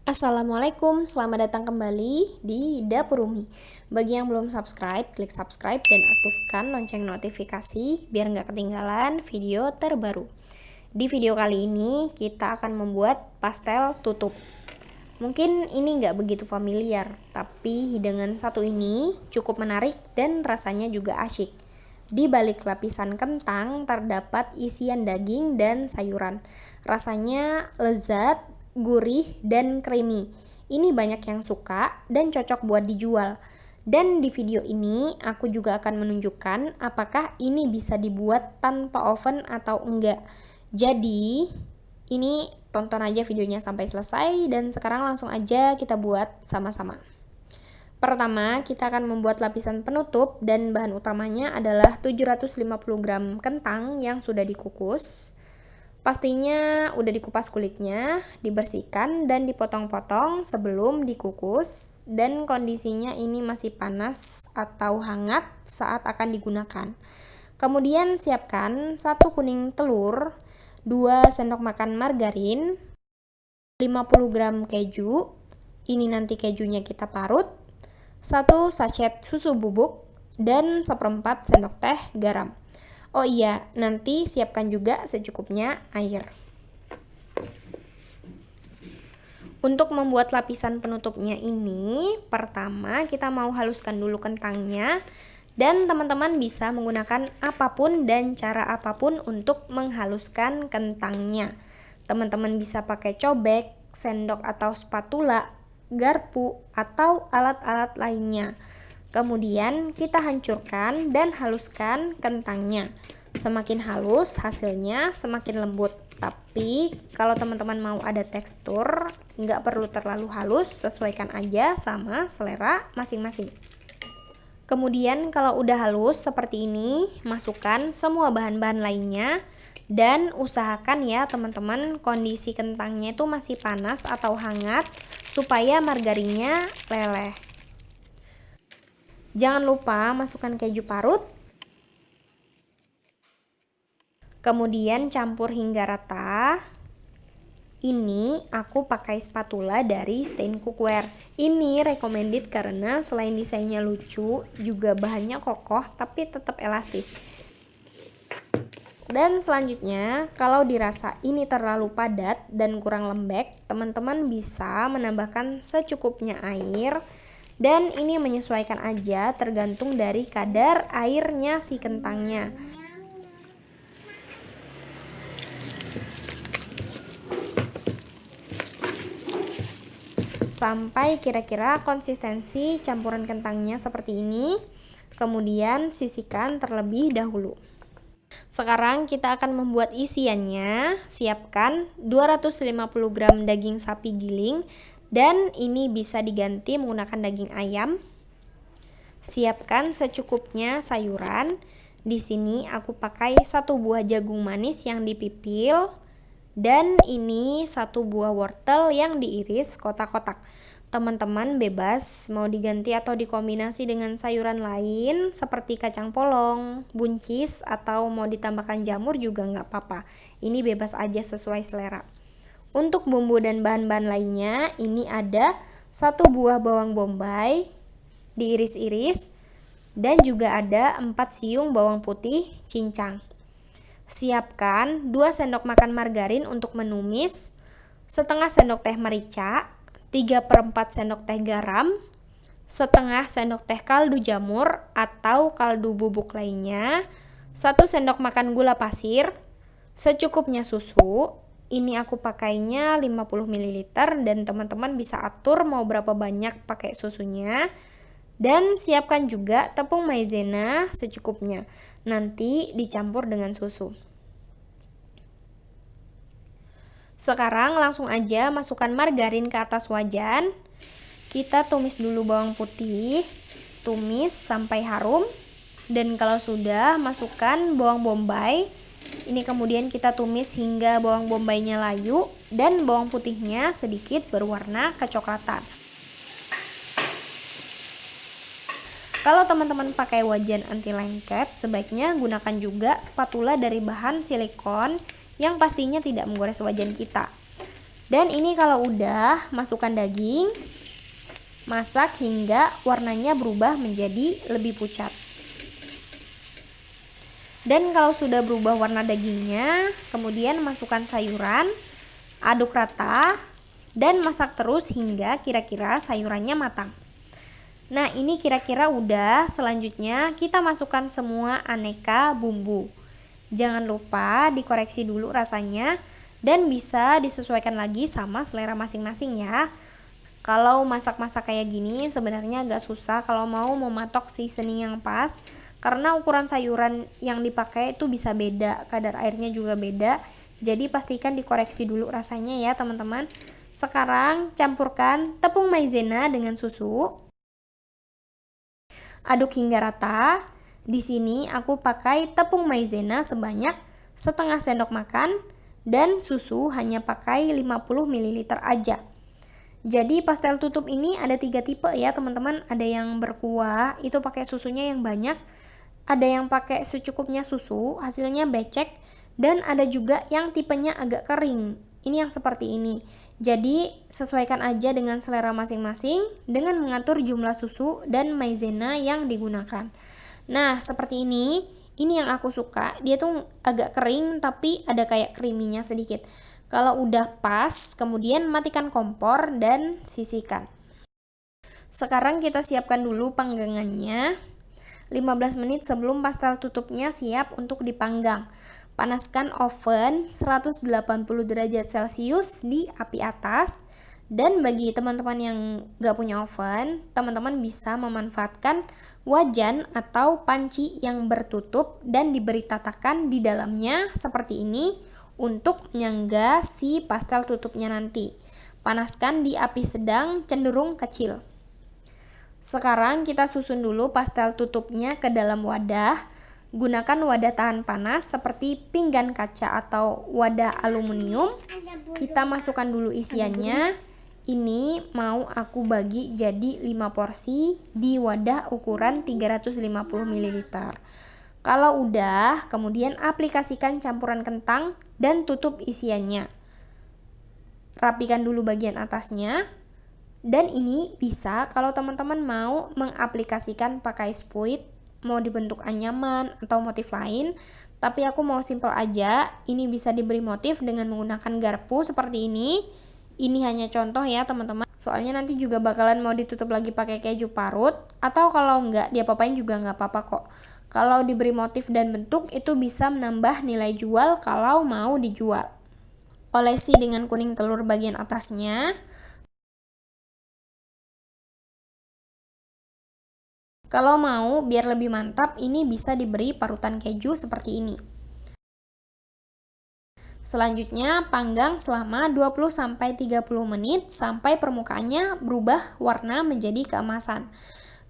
Assalamualaikum, selamat datang kembali di Dapur Umi. Bagi yang belum subscribe, klik subscribe dan aktifkan lonceng notifikasi biar nggak ketinggalan video terbaru. Di video kali ini kita akan membuat pastel tutup. Mungkin ini nggak begitu familiar, tapi hidangan satu ini cukup menarik dan rasanya juga asyik. Di balik lapisan kentang terdapat isian daging dan sayuran. Rasanya lezat, gurih, dan creamy. Ini banyak yang suka dan cocok buat dijual. Dan di video ini aku juga akan menunjukkan apakah ini bisa dibuat tanpa oven atau enggak. Jadi, ini tonton aja videonya sampai selesai dan sekarang langsung aja kita buat sama-sama. Pertama, kita akan membuat lapisan penutup dan bahan utamanya adalah 750 gram kentang yang sudah dikukus. Pastinya udah dikupas kulitnya, dibersihkan dan dipotong-potong sebelum dikukus dan kondisinya ini masih panas atau hangat saat akan digunakan. Kemudian siapkan 1 kuning telur, 2 sendok makan margarin, 50 gram keju, ini nanti kejunya kita parut, 1 sachet susu bubuk, dan 1/4 sendok teh garam. Oh iya, nanti siapkan juga secukupnya air. Untuk membuat lapisan penutupnya ini, pertama kita mau haluskan dulu kentangnya. Dan teman-teman bisa menggunakan apapun dan cara apapun untuk menghaluskan kentangnya. Teman-teman bisa pakai cobek, sendok atau spatula, garpu, atau alat-alat lainnya. Kemudian kita hancurkan dan haluskan kentangnya. Semakin halus hasilnya semakin lembut. Tapi kalau teman-teman mau ada tekstur, nggak perlu terlalu halus, sesuaikan aja sama selera masing-masing. Kemudian kalau udah halus seperti ini, masukkan semua bahan-bahan lainnya. Dan usahakan ya teman-teman kondisi kentangnya itu masih panas atau hangat supaya margarinnya leleh. Jangan lupa masukkan keju parut. Kemudian campur hingga rata. Ini aku pakai spatula dari Stain Cookware. Ini recommended karena selain desainnya lucu, juga bahannya kokoh tapi tetap elastis. Dan selanjutnya, kalau dirasa ini terlalu padat dan kurang lembek, teman-teman bisa menambahkan secukupnya air. Dan ini menyesuaikan aja tergantung dari kadar airnya si kentangnya. Sampai kira-kira konsistensi campuran kentangnya seperti ini. Kemudian sisihkan terlebih dahulu. Sekarang kita akan membuat isiannya. Siapkan 250 gram daging sapi giling dan ini bisa diganti menggunakan daging ayam. Siapkan secukupnya sayuran. Di sini aku pakai 1 buah jagung manis yang dipipil dan ini 1 buah wortel yang diiris kotak-kotak. Teman-teman bebas mau diganti atau dikombinasi dengan sayuran lain seperti kacang polong, buncis, atau mau ditambahkan jamur juga nggak apa-apa. Ini bebas aja sesuai selera. Untuk bumbu dan bahan-bahan lainnya, ini ada 1 buah bawang bombay diiris-iris dan juga ada 4 siung bawang putih cincang. Siapkan 2 sendok makan margarin untuk menumis, setengah sendok teh merica, 3/4 sendok teh garam, setengah sendok teh kaldu jamur atau kaldu bubuk lainnya, 1 sendok makan gula pasir, secukupnya susu. Ini aku pakainya 50 ml dan teman-teman bisa atur mau berapa banyak pakai susunya. Dan siapkan juga tepung maizena secukupnya. Nanti dicampur dengan susu. Sekarang langsung aja masukkan margarin ke atas wajan. Kita tumis dulu bawang putih. Tumis sampai harum. Dan kalau sudah, masukkan bawang bombay. Ini kemudian kita tumis hingga bawang bombaynya layu dan bawang putihnya sedikit berwarna kecoklatan. Kalau teman-teman pakai wajan anti lengket, sebaiknya gunakan juga spatula dari bahan silikon yang pastinya tidak menggores wajan kita. Dan ini kalau udah, masukkan daging, masak hingga warnanya berubah menjadi lebih pucat. Dan kalau sudah berubah warna dagingnya, kemudian masukkan sayuran, aduk rata, dan masak terus hingga kira-kira sayurannya matang. Nah, ini kira-kira udah. Selanjutnya kita masukkan semua aneka bumbu. Jangan lupa dikoreksi dulu rasanya dan bisa disesuaikan lagi sama selera masing-masing ya. Kalau masak-masak kayak gini sebenarnya agak susah kalau mau mematok seasoning yang pas, karena ukuran sayuran yang dipakai itu bisa beda, kadar airnya juga beda. Jadi pastikan dikoreksi dulu rasanya ya teman-teman. Sekarang campurkan tepung maizena dengan susu. Aduk hingga rata. Di sini aku pakai tepung maizena sebanyak setengah sendok makan dan susu hanya pakai 50 ml aja. Jadi pastel tutup ini ada 3 tipe ya teman-teman. Ada yang berkuah, itu pakai susunya yang banyak. Ada yang pakai secukupnya susu, hasilnya becek. Dan ada juga yang tipenya agak kering. Ini yang seperti ini. Jadi sesuaikan aja dengan selera masing-masing dengan mengatur jumlah susu dan maizena yang digunakan. Nah, seperti ini. Ini yang aku suka. Dia tuh agak kering tapi ada kayak creamy-nya sedikit. Kalau udah pas, kemudian matikan kompor dan sisihkan. Sekarang kita siapkan dulu panggangannya. 15 menit sebelum pastel tutupnya siap untuk dipanggang. Panaskan oven 180 derajat Celcius di api atas. Dan bagi teman-teman yang gak punya oven, teman-teman bisa memanfaatkan wajan atau panci yang bertutup dan diberi tatakan di dalamnya seperti ini untuk menyangga si pastel tutupnya nanti. Panaskan di api sedang cenderung kecil. Sekarang kita susun dulu pastel tutupnya ke dalam wadah. Gunakan wadah tahan panas seperti pinggan kaca atau wadah aluminium. Kita masukkan dulu isiannya. Ini mau aku bagi jadi 5 porsi di wadah ukuran 350 ml. Kalau udah, kemudian aplikasikan campuran kentang dan tutup isiannya. Rapikan dulu bagian atasnya. Dan ini bisa kalau teman-teman mau mengaplikasikan pakai spuit, mau dibentuk anyaman atau motif lain. Tapi aku mau simple aja. Ini bisa diberi motif dengan menggunakan garpu seperti ini. Ini hanya contoh ya teman-teman. Soalnya nanti juga bakalan mau ditutup lagi pakai keju parut. Atau kalau enggak diapa-apain juga nggak apa-apa kok. Kalau diberi motif dan bentuk itu bisa menambah nilai jual kalau mau dijual. Olesi dengan kuning telur bagian atasnya. Kalau mau biar lebih mantap, ini bisa diberi parutan keju seperti ini. Selanjutnya panggang selama 20-30 menit sampai permukaannya berubah warna menjadi keemasan.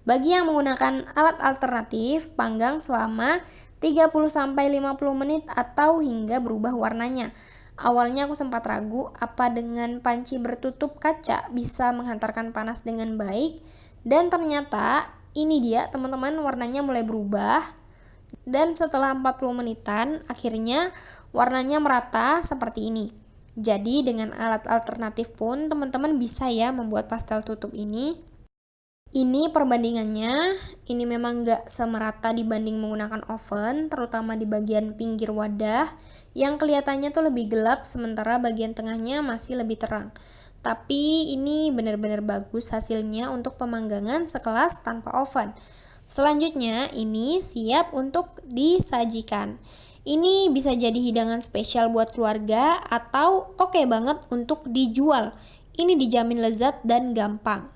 Bagi yang menggunakan alat alternatif, panggang selama 30-50 menit atau hingga berubah warnanya. Awalnya aku sempat ragu apa dengan panci bertutup kaca bisa menghantarkan panas dengan baik, dan ternyata ini dia teman-teman, warnanya mulai berubah. Dan setelah 40 menitan akhirnya warnanya merata seperti ini. Jadi dengan alat alternatif pun teman-teman bisa ya membuat pastel tutup ini. Ini perbandingannya, ini memang gak semerata dibanding menggunakan oven, terutama di bagian pinggir wadah yang kelihatannya tuh lebih gelap sementara bagian tengahnya masih lebih terang. Tapi ini benar-benar bagus hasilnya untuk pemanggangan sekelas tanpa oven. Selanjutnya ini siap untuk disajikan. Ini bisa jadi hidangan spesial buat keluarga atau oke banget untuk dijual. Ini dijamin lezat dan gampang.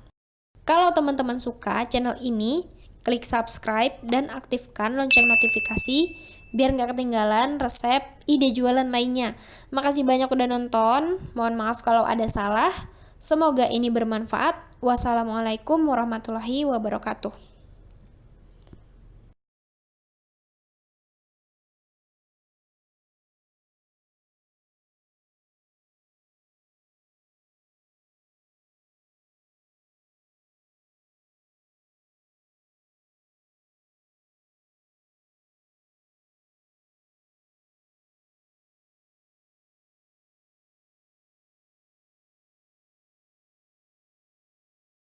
Kalau teman-teman suka channel ini, klik subscribe dan aktifkan lonceng notifikasi biar nggak ketinggalan resep ide jualan lainnya. Makasih banyak udah nonton, mohon maaf kalau ada salah. Semoga ini bermanfaat. Wassalamualaikum warahmatullahi wabarakatuh.